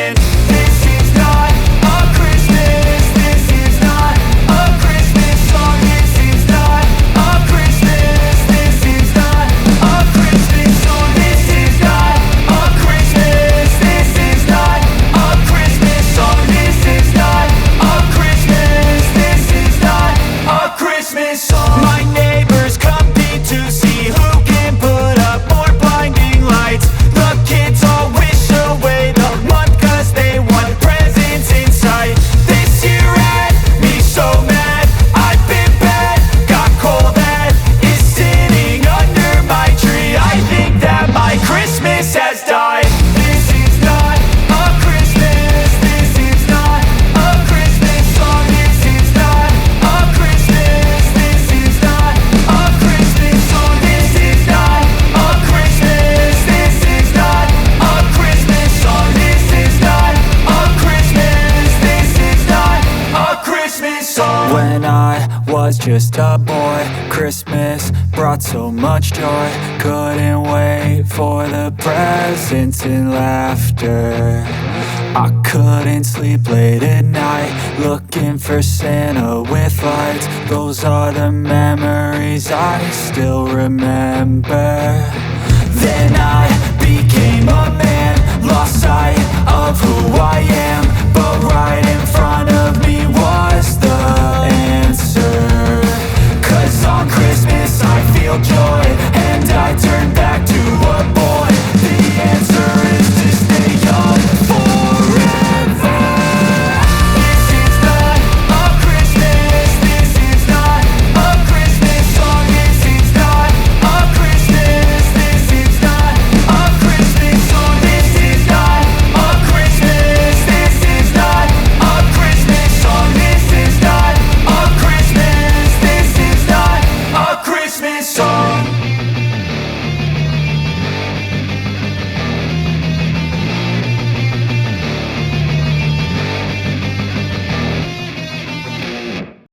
singing. This is not a Christmas. This is not a Christmas song. This is not a Christmas. This is not a Christmas song. This is not a Christmas. This is not a Christmas song. This is not a Christmas. This is not a Christmas song. My neighbors compete to see who can put up more blinding lights. The kids all wish away the month 'cause they want presents in sight. This year had me so mad, I've been bad, got coal that is sitting under my tree. I think that my Christmas has died. This is not a Christmas. This is not a Christmas song. This is not a Christmas. This is not a Christmas song. This is not a Christmas. This is not a Christmas song. This is not a Christmas. This is not a Christmas song. When I was just a boy, Christmas brought so much joy. Couldn't wait for the presents and laughter. I couldn't sleep late at night, looking for Santa with lights. Those are the memories I still remember. Then I became a man, lost sight